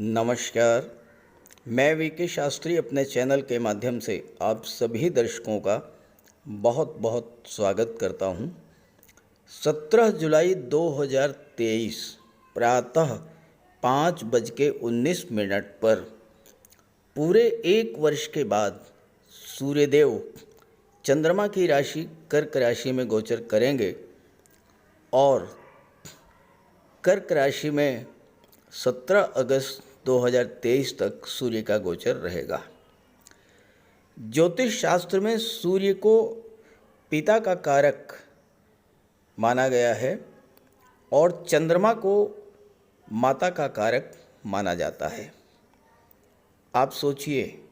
नमस्कार। मैं वीके शास्त्री अपने चैनल के माध्यम से आप सभी दर्शकों का बहुत बहुत स्वागत करता हूं। 17 जुलाई 2023 प्रातः 5:19 पर पूरे एक वर्ष के बाद सूर्यदेव चंद्रमा की राशि कर्क राशि में गोचर करेंगे और कर्क राशि में 17 अगस्त 2023 तक सूर्य का गोचर रहेगा। ज्योतिष शास्त्र में सूर्य को पिता का कारक माना गया है और चंद्रमा को माता का कारक माना जाता है। आप सोचिए,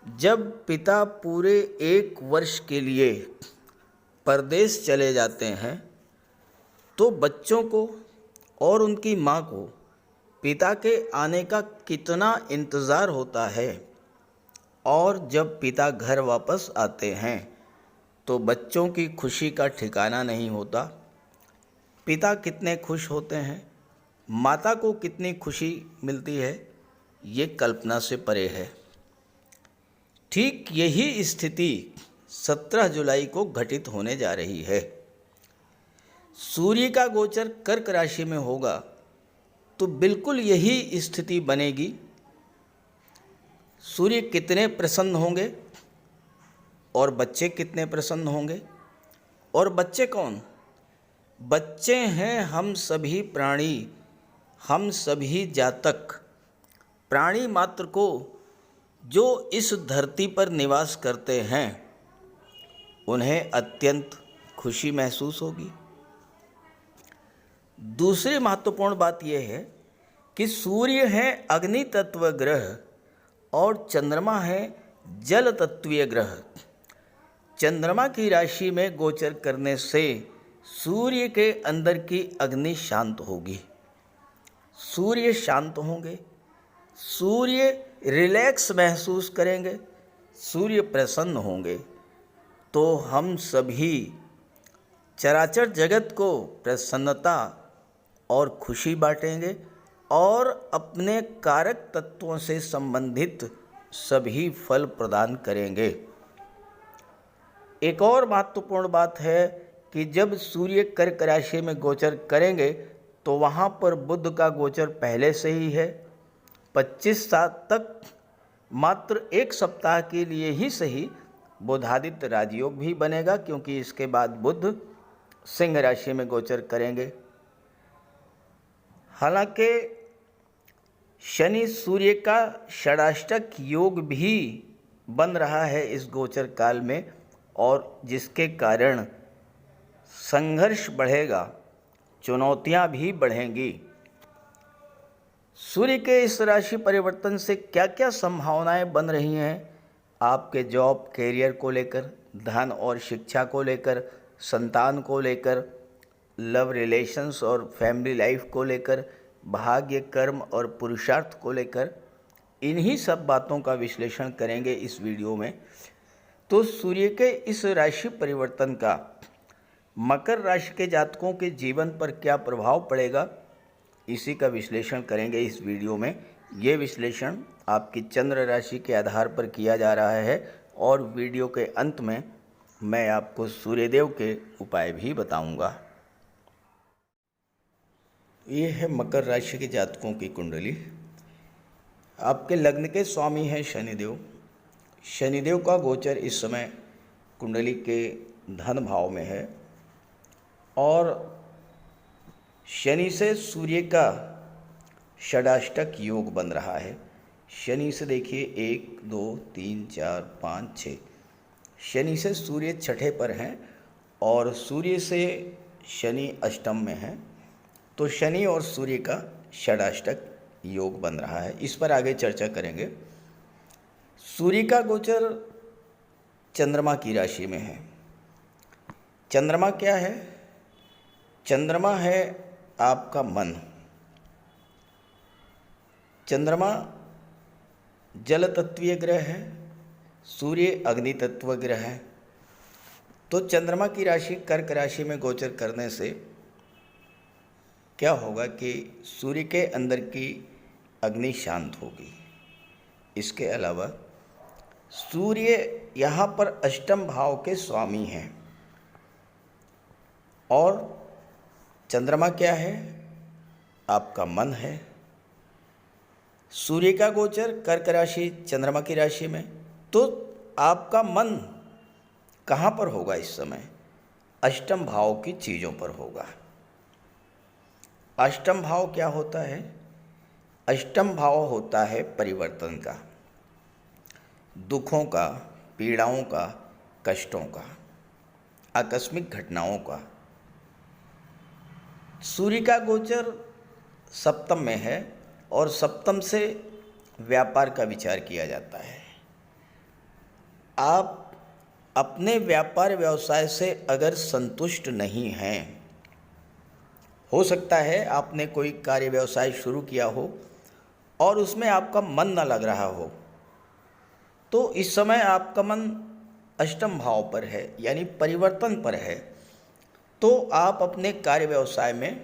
जब पिता पूरे एक वर्ष के लिए परदेश चले जाते हैं तो बच्चों को और उनकी माँ को पिता के आने का कितना इंतज़ार होता है, और जब पिता घर वापस आते हैं तो बच्चों की खुशी का ठिकाना नहीं होता। पिता कितने खुश होते हैं, माता को कितनी खुशी मिलती है, ये कल्पना से परे है। ठीक यही स्थिति 17 जुलाई को घटित होने जा रही है। सूर्य का गोचर कर्क राशि में होगा तो बिल्कुल यही स्थिति बनेगी। सूर्य कितने प्रसन्न होंगे और बच्चे कितने प्रसन्न होंगे। और बच्चे कौन? बच्चे हैं हम सभी प्राणी, हम सभी जातक प्राणी मात्र को जो इस धरती पर निवास करते हैं, उन्हें अत्यंत खुशी महसूस होगी। दूसरी महत्वपूर्ण बात यह है कि सूर्य है अग्नि तत्व ग्रह और चंद्रमा है जल तत्वीय ग्रह। चंद्रमा की राशि में गोचर करने से सूर्य के अंदर की अग्नि शांत होगी, सूर्य शांत होंगे, सूर्य रिलैक्स महसूस करेंगे, सूर्य प्रसन्न होंगे, तो हम सभी चराचर जगत को प्रसन्नता और खुशी बांटेंगे और अपने कारक तत्वों से संबंधित सभी फल प्रदान करेंगे। एक और महत्वपूर्ण बात है कि जब सूर्य कर्क राशि में गोचर करेंगे तो वहाँ पर बुध का गोचर पहले से ही है। 25/7 तक मात्र एक सप्ताह के लिए ही सही बुधादित्य राजयोग भी बनेगा, क्योंकि इसके बाद बुध सिंह राशि में गोचर करेंगे। हालांकि शनि सूर्य का षडाष्टक योग भी बन रहा है इस गोचर काल में, और जिसके कारण संघर्ष बढ़ेगा, चुनौतियां भी बढ़ेंगी। सूर्य के इस राशि परिवर्तन से क्या क्या संभावनाएं बन रही हैं आपके जॉब कैरियर को लेकर, धन और शिक्षा को लेकर, संतान को लेकर, लव रिलेशंस और फैमिली लाइफ को लेकर, भाग्य कर्म और पुरुषार्थ को लेकर, इन्हीं सब बातों का विश्लेषण करेंगे इस वीडियो में। तो सूर्य के इस राशि परिवर्तन का मकर राशि के जातकों के जीवन पर क्या प्रभाव पड़ेगा, इसी का विश्लेषण करेंगे इस वीडियो में। ये विश्लेषण आपकी चंद्र राशि के आधार पर किया जा रहा है और वीडियो के अंत में मैं आपको सूर्यदेव के उपाय भी बताऊंगा। ये है मकर राशि के जातकों की कुंडली। आपके लग्न के स्वामी हैं शनिदेव। शनिदेव का गोचर इस समय कुंडली के धन भाव में है और शनि से सूर्य का षडाष्टक योग बन रहा है। शनि से देखिए 1 2 3 4 5 6, शनि से सूर्य छठे पर हैं और सूर्य से शनि अष्टम में है, तो शनि और सूर्य का षडाष्टक योग बन रहा है। इस पर आगे चर्चा करेंगे। सूर्य का गोचर चंद्रमा की राशि में है। चंद्रमा क्या है? चंद्रमा है आपका मन। चंद्रमा जल तत्वीय ग्रह है, सूर्य अग्नि तत्व ग्रह है। तो चंद्रमा की राशि कर्क राशि में गोचर करने से क्या होगा कि सूर्य के अंदर की अग्नि शांत होगी। इसके अलावा सूर्य यहाँ पर अष्टम भाव के स्वामी हैं और चंद्रमा क्या है? आपका मन है। सूर्य का गोचर कर्क राशि चंद्रमा की राशि में, तो आपका मन कहाँ पर होगा इस समय? अष्टम भाव की चीज़ों पर होगा। अष्टम भाव क्या होता है? अष्टम भाव होता है परिवर्तन का, दुखों का, पीड़ाओं का, कष्टों का, आकस्मिक घटनाओं का। सूर्य का गोचर सप्तम में है और सप्तम से व्यापार का विचार किया जाता है। आप अपने व्यापार व्यवसाय से अगर संतुष्ट नहीं हैं, हो सकता है आपने कोई कार्य व्यवसाय शुरू किया हो और उसमें आपका मन न लग रहा हो, तो इस समय आपका मन अष्टम भाव पर है, यानी परिवर्तन पर है, तो आप अपने कार्य व्यवसाय में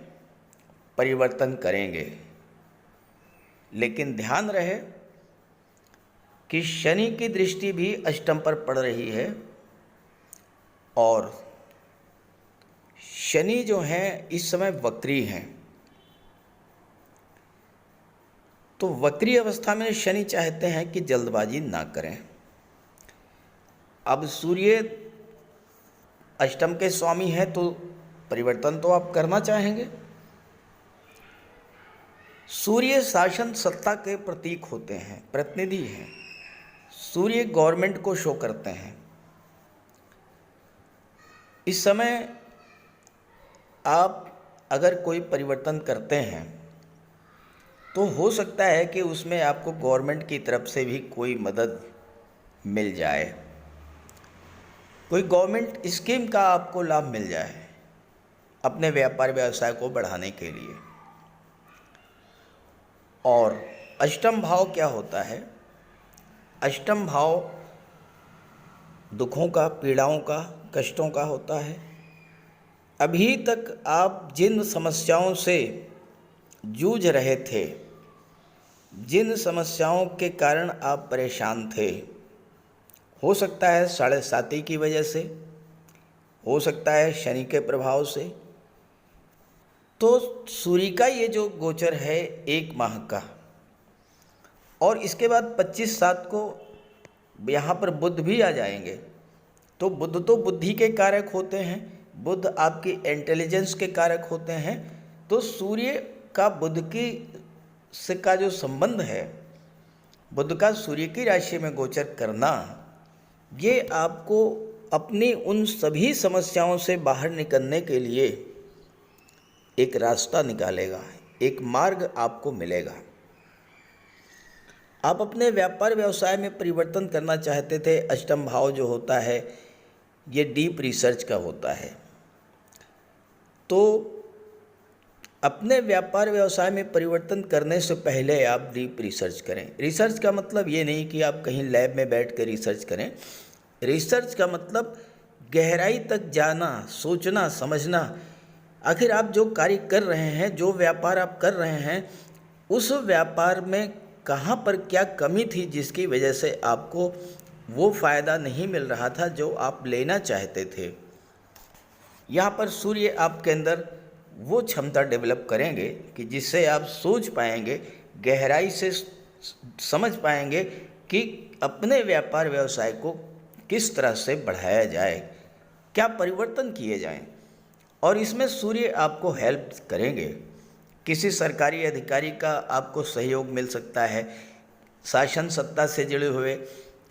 परिवर्तन करेंगे। लेकिन ध्यान रहे कि शनि की दृष्टि भी अष्टम पर पड़ रही है और शनि जो हैं इस समय वक्री हैं। तो वक्री अवस्था में शनि चाहते हैं कि जल्दबाजी ना करें। अब सूर्य अष्टम के स्वामी हैं तो परिवर्तन तो आप करना चाहेंगे। सूर्य शासन सत्ता के प्रतीक होते हैं, प्रतिनिधि हैं। सूर्य गवर्नमेंट को शो करते हैं। इस समय आप अगर कोई परिवर्तन करते हैं तो हो सकता है कि उसमें आपको गवर्नमेंट की तरफ से भी कोई मदद मिल जाए, कोई गवर्नमेंट स्कीम का आपको लाभ मिल जाए अपने व्यापार व्यवसाय को बढ़ाने के लिए। और अष्टम भाव क्या होता है? अष्टम भाव दुखों का, पीड़ाओं का, कष्टों का होता है। अभी तक आप जिन समस्याओं से जूझ रहे थे, जिन समस्याओं के कारण आप परेशान थे, हो सकता है 7.5 की वजह से, हो सकता है शनि के प्रभाव से, तो सूर्य का ये जो गोचर है 1 माह का, और इसके बाद 25/7 को यहाँ पर बुध भी आ जाएंगे। तो बुध तो बुद्धि के कारक होते हैं, बुध आपकी इंटेलिजेंस के कारक होते हैं। तो सूर्य का बुध की से का जो संबंध है, बुध का सूर्य की राशि में गोचर करना, ये आपको अपनी उन सभी समस्याओं से बाहर निकलने के लिए एक रास्ता निकालेगा, एक मार्ग आपको मिलेगा। आप अपने व्यापार व्यवसाय में परिवर्तन करना चाहते थे। अष्टम भाव जो होता है ये डीप रिसर्च का होता है। तो अपने व्यापार व्यवसाय में परिवर्तन करने से पहले आप डीप रिसर्च करें। रिसर्च का मतलब ये नहीं कि आप कहीं लैब में बैठ कर रिसर्च करें। रिसर्च का मतलब गहराई तक जाना, सोचना, समझना। आखिर आप जो कार्य कर रहे हैं, जो व्यापार आप कर रहे हैं, उस व्यापार में कहाँ पर क्या कमी थी जिसकी वजह से आपको वो फ़ायदा नहीं मिल रहा था जो आप लेना चाहते थे। यहाँ पर सूर्य आपके अंदर वो क्षमता डेवलप करेंगे कि जिससे आप सोच पाएंगे, गहराई से समझ पाएंगे कि अपने व्यापार व्यवसाय को किस तरह से बढ़ाया जाए, क्या परिवर्तन किए जाएं। और इसमें सूर्य आपको हेल्प करेंगे। किसी सरकारी अधिकारी का आपको सहयोग मिल सकता है, शासन सत्ता से जुड़े हुए,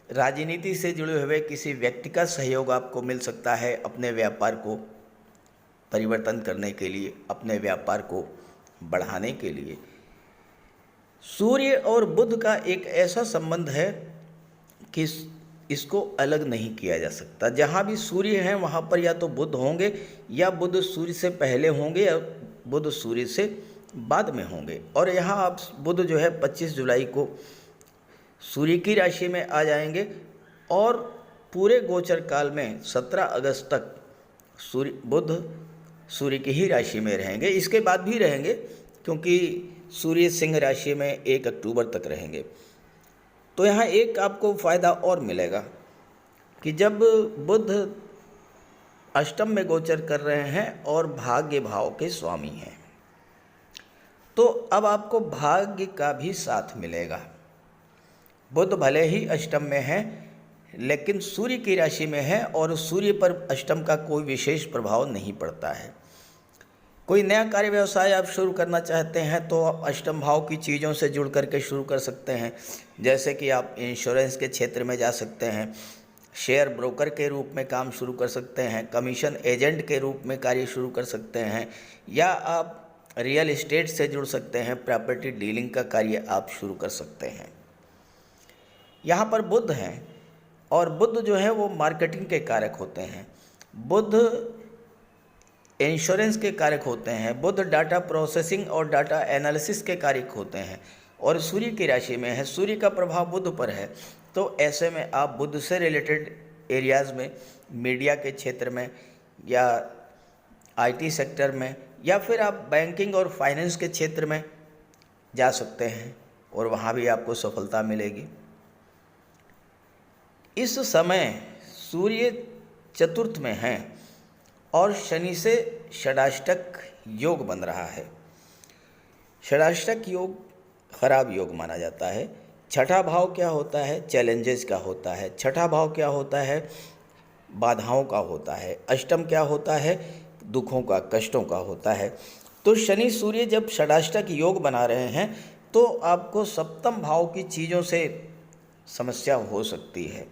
राजनीति से जुड़े हुए किसी व्यक्ति का सहयोग आपको मिल सकता है अपने व्यापार को परिवर्तन करने के लिए, अपने व्यापार को बढ़ाने के लिए। सूर्य और बुध का एक ऐसा संबंध है कि इसको अलग नहीं किया जा सकता। जहाँ भी सूर्य हैं वहाँ पर या तो बुध होंगे, या बुध सूर्य से पहले होंगे, या बुध सूर्य से बाद में होंगे। और यहाँ आप बुध जो है 25 जुलाई को सूर्य की राशि में आ जाएंगे और पूरे गोचर काल में 17 अगस्त तक बुध सूर्य की ही राशि में रहेंगे। इसके बाद भी रहेंगे क्योंकि सूर्य सिंह राशि में 1 अक्टूबर तक रहेंगे। तो यहाँ एक आपको फ़ायदा और मिलेगा कि जब बुध अष्टम में गोचर कर रहे हैं और भाग्य भाव के स्वामी हैं, तो अब आपको भाग्य का भी साथ मिलेगा। बुध भले ही अष्टम में है, लेकिन सूर्य की राशि में है और सूर्य पर अष्टम का कोई विशेष प्रभाव नहीं पड़ता है। कोई नया कार्य व्यवसाय आप शुरू करना चाहते हैं तो आप अष्टम भाव की चीज़ों से जुड़ करके शुरू कर सकते हैं। जैसे कि आप इंश्योरेंस के क्षेत्र में जा सकते हैं, शेयर ब्रोकर के रूप में काम शुरू कर सकते हैं, कमीशन एजेंट के रूप में कार्य शुरू कर सकते हैं, या आप रियल एस्टेट से जुड़ सकते हैं, प्रॉपर्टी डीलिंग का कार्य आप शुरू कर सकते हैं। यहाँ पर बुध हैं और बुध जो है वो मार्केटिंग के कारक होते हैं, बुध इंश्योरेंस के कारक होते हैं, बुध डाटा प्रोसेसिंग और डाटा एनालिसिस के कारक होते हैं, और सूर्य की राशि में है, सूर्य का प्रभाव बुध पर है। तो ऐसे में आप बुध से रिलेटेड एरियाज़ में, मीडिया के क्षेत्र में या आईटी सेक्टर में, या फिर आप बैंकिंग और फाइनेंस के क्षेत्र में जा सकते हैं और वहाँ भी आपको सफलता मिलेगी। इस समय सूर्य चतुर्थ में है और शनि से षडाष्टक योग बन रहा है। षडाष्टक योग खराब योग माना जाता है। छठा भाव क्या होता है? चैलेंजेस का होता है। छठा भाव क्या होता है? बाधाओं का होता है। अष्टम क्या होता है? दुखों का, कष्टों का होता है। तो शनि सूर्य जब षडाष्टक योग बना रहे हैं तो आपको सप्तम भाव की चीज़ों से समस्या हो सकती है।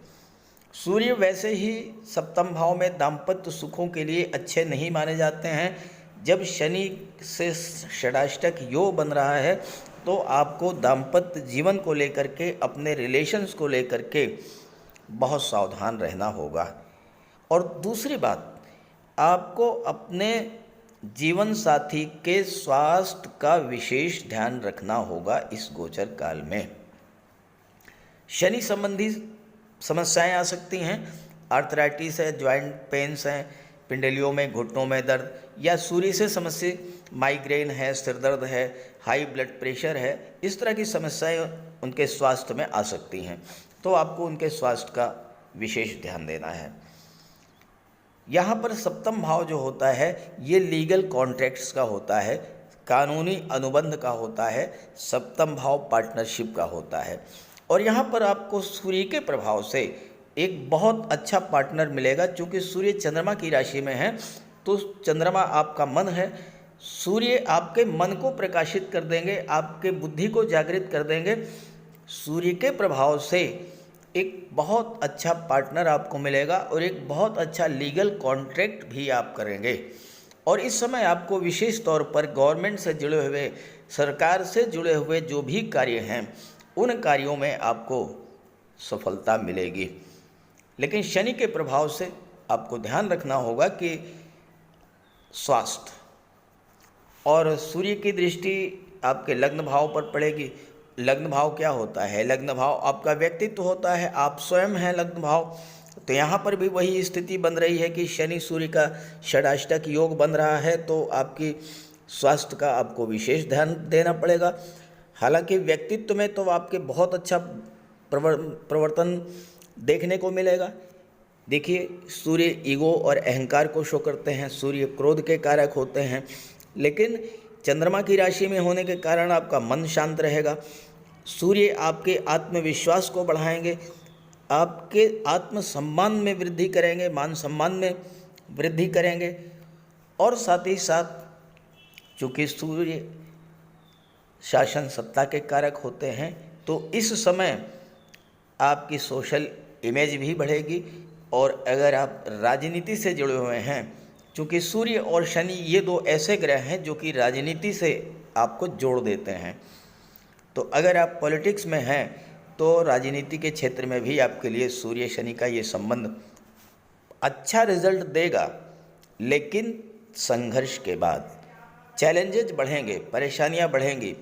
सूर्य वैसे ही सप्तम भाव में दाम्पत्य सुखों के लिए अच्छे नहीं माने जाते हैं। जब शनि से षडाष्टक योग बन रहा है तो आपको दाम्पत्य जीवन को लेकर के, अपने रिलेशंस को लेकर के बहुत सावधान रहना होगा। और दूसरी बात, आपको अपने जीवन साथी के स्वास्थ्य का विशेष ध्यान रखना होगा इस गोचर काल में। शनि संबंधी समस्याएं आ सकती हैं, आर्थराइटिस है, जॉइंट पेन्स हैं, पिंडलियों में, घुटनों में दर्द, या सूर्य से समस्या माइग्रेन है, सिर दर्द है, हाई ब्लड प्रेशर है, इस तरह की समस्याएं उनके स्वास्थ्य में आ सकती हैं। तो आपको उनके स्वास्थ्य का विशेष ध्यान देना है। यहाँ पर सप्तम भाव जो होता है ये लीगल कॉन्ट्रैक्ट्स का होता है, कानूनी अनुबंध का होता है। सप्तम भाव पार्टनरशिप का होता है और यहाँ पर आपको सूर्य के प्रभाव से एक बहुत अच्छा पार्टनर मिलेगा। चूँकि सूर्य चंद्रमा की राशि में है तो चंद्रमा आपका मन है, सूर्य आपके मन को प्रकाशित कर देंगे, आपके बुद्धि को जागृत कर देंगे। सूर्य के प्रभाव से एक बहुत अच्छा पार्टनर आपको मिलेगा और एक बहुत अच्छा लीगल कॉन्ट्रैक्ट भी आप करेंगे। और इस समय आपको विशेष तौर पर गवर्नमेंट से जुड़े हुए, सरकार से जुड़े हुए जो भी कार्य हैं उन कार्यों में आपको सफलता मिलेगी। लेकिन शनि के प्रभाव से आपको ध्यान रखना होगा कि स्वास्थ्य, और सूर्य की दृष्टि आपके लग्न भाव पर पड़ेगी। लग्न भाव क्या होता है? लग्न भाव आपका व्यक्तित्व होता है, आप स्वयं हैं लग्न भाव। तो यहाँ पर भी वही स्थिति बन रही है कि शनि सूर्य का षडाष्टक योग बन रहा है, तो आपकी स्वास्थ्य का आपको विशेष ध्यान देना पड़ेगा। हालांकि व्यक्तित्व में तो आपके बहुत अच्छा प्रवर्तन देखने को मिलेगा। देखिए, सूर्य ईगो और अहंकार को शो करते हैं, सूर्य क्रोध के कारक होते हैं, लेकिन चंद्रमा की राशि में होने के कारण आपका मन शांत रहेगा। सूर्य आपके आत्मविश्वास को बढ़ाएंगे, आपके आत्मसम्मान में वृद्धि करेंगे, मान सम्मान में वृद्धि करेंगे। और साथ ही साथ चूँकि सूर्य शासन सत्ता के कारक होते हैं तो इस समय आपकी सोशल इमेज भी बढ़ेगी। और अगर आप राजनीति से जुड़े हुए हैं, चूँकि सूर्य और शनि ये दो ऐसे ग्रह हैं जो कि राजनीति से आपको जोड़ देते हैं, तो अगर आप पॉलिटिक्स में हैं तो राजनीति के क्षेत्र में भी आपके लिए सूर्य शनि का ये संबंध अच्छा रिजल्ट देगा। लेकिन संघर्ष के बाद चैलेंजेस बढ़ेंगे, परेशानियां बढ़ेंगी,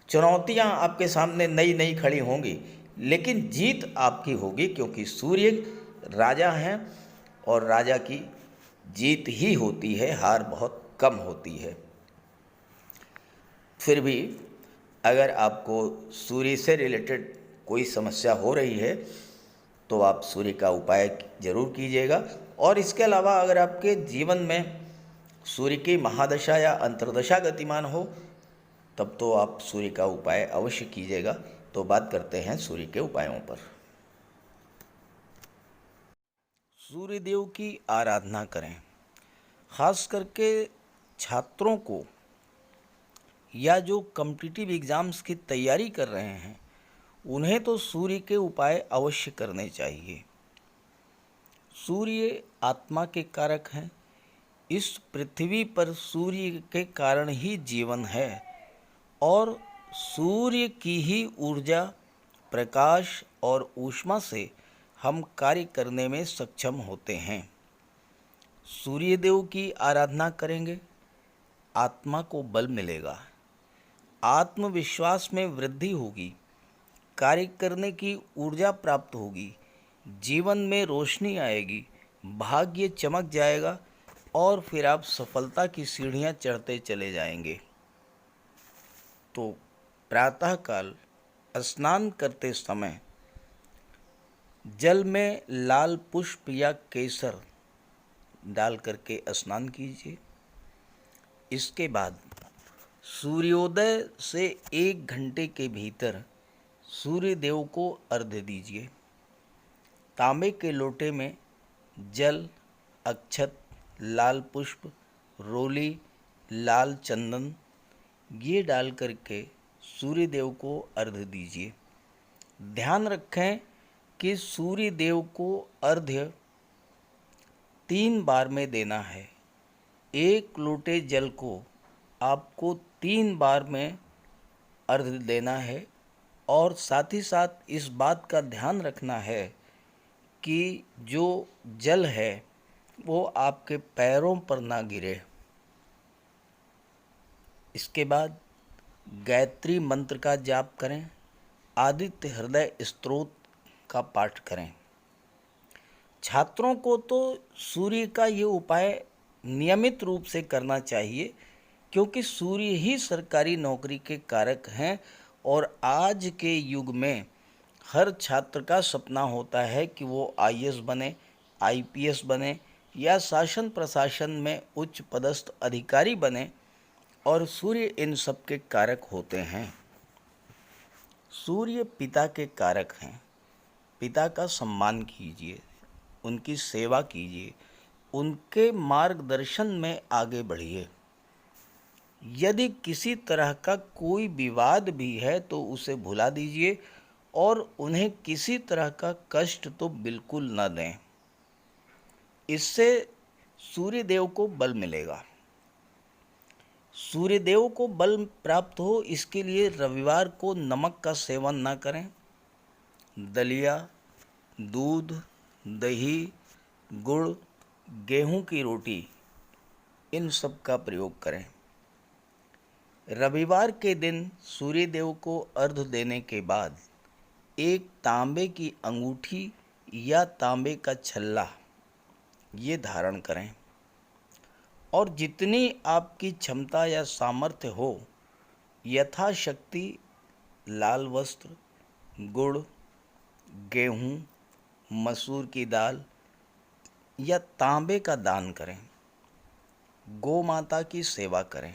चुनौतियां आपके सामने नई नई खड़ी होंगी, लेकिन जीत आपकी होगी, क्योंकि सूर्य राजा हैं और राजा की जीत ही होती है, हार बहुत कम होती है। फिर भी अगर आपको सूर्य से रिलेटेड कोई समस्या हो रही है तो आप सूर्य का उपाय जरूर कीजिएगा। और इसके अलावा अगर आपके जीवन में सूर्य की महादशा या अंतर्दशा गतिमान हो तब तो आप सूर्य का उपाय अवश्य कीजिएगा। तो बात करते हैं सूर्य के उपायों पर। सूर्य देव की आराधना करें। खास करके छात्रों को या जो कॉम्पिटिटिव एग्ज़ाम्स की तैयारी कर रहे हैं उन्हें तो सूर्य के उपाय अवश्य करने चाहिए। सूर्य आत्मा के कारक हैं। इस पृथ्वी पर सूर्य के कारण ही जीवन है और सूर्य की ही ऊर्जा, प्रकाश और ऊष्मा से हम कार्य करने में सक्षम होते हैं। सूर्य देव की आराधना करेंगे, आत्मा को बल मिलेगा, आत्मविश्वास में वृद्धि होगी, कार्य करने की ऊर्जा प्राप्त होगी, जीवन में रोशनी आएगी, भाग्य चमक जाएगा और फिर आप सफलता की सीढ़ियां चढ़ते चले जाएंगे। तो प्रातःकाल स्नान करते समय जल में लाल पुष्प या केसर डाल करके स्नान कीजिए। इसके बाद सूर्योदय से 1 घंटे के भीतर सूर्य देव को अर्घ्य दीजिए। तांबे के लोटे में जल, अक्षत, लाल पुष्प, रोली, लाल चंदन ये डाल करके सूर्य देव को अर्घ्य दीजिए। ध्यान रखें कि सूर्य देव को अर्घ्य 3 बार में देना है। 1 लोटे जल को आपको 3 बार में अर्घ्य देना है और साथ ही साथ इस बात का ध्यान रखना है कि जो जल है वो आपके पैरों पर ना गिरे। इसके बाद गायत्री मंत्र का जाप करें, आदित्य हृदय स्तोत्र का पाठ करें। छात्रों को तो सूर्य का ये उपाय नियमित रूप से करना चाहिए क्योंकि सूर्य ही सरकारी नौकरी के कारक हैं और आज के युग में हर छात्र का सपना होता है कि वो आईएएस बने, आईपीएस बने या शासन प्रशासन में उच्च पदस्थ अधिकारी बने और सूर्य इन सब के कारक होते हैं। सूर्य पिता के कारक हैं। पिता का सम्मान कीजिए, उनकी सेवा कीजिए, उनके मार्गदर्शन में आगे बढ़िए। यदि किसी तरह का कोई विवाद भी है तो उसे भुला दीजिए और उन्हें किसी तरह का कष्ट तो बिल्कुल न दें। इससे सूर्यदेव को बल मिलेगा। सूर्यदेव को बल प्राप्त हो इसके लिए रविवार को नमक का सेवन न करें। दलिया, दूध, दही, गुड़, गेहूं की रोटी इन सब का प्रयोग करें। रविवार के दिन सूर्यदेव को अर्घ्य देने के बाद एक तांबे की अंगूठी या तांबे का छल्ला ये धारण करें और जितनी आपकी क्षमता या सामर्थ्य हो यथाशक्ति लाल वस्त्र, गुड़, गेहूं, मसूर की दाल या तांबे का दान करें। गौ माता की सेवा करें,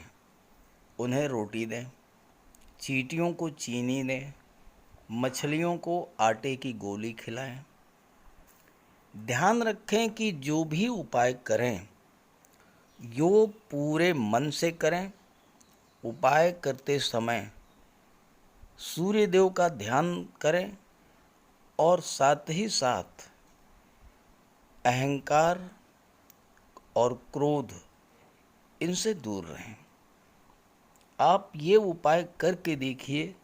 उन्हें रोटी दें, चींटियों को चीनी दें, मछलियों को आटे की गोली खिलाएं। ध्यान रखें कि जो भी उपाय करें यो पूरे मन से करें। उपाय करते समय सूर्यदेव का ध्यान करें और साथ ही साथ अहंकार और क्रोध इनसे दूर रहें। आप ये उपाय करके देखिए,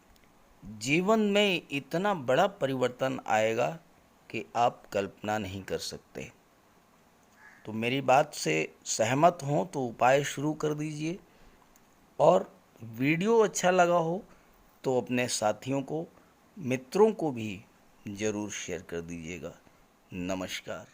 जीवन में इतना बड़ा परिवर्तन आएगा कि आप कल्पना नहीं कर सकते। तो मेरी बात से सहमत हों तो उपाय शुरू कर दीजिए और वीडियो अच्छा लगा हो तो अपने साथियों को, मित्रों को भी ज़रूर शेयर कर दीजिएगा। नमस्कार।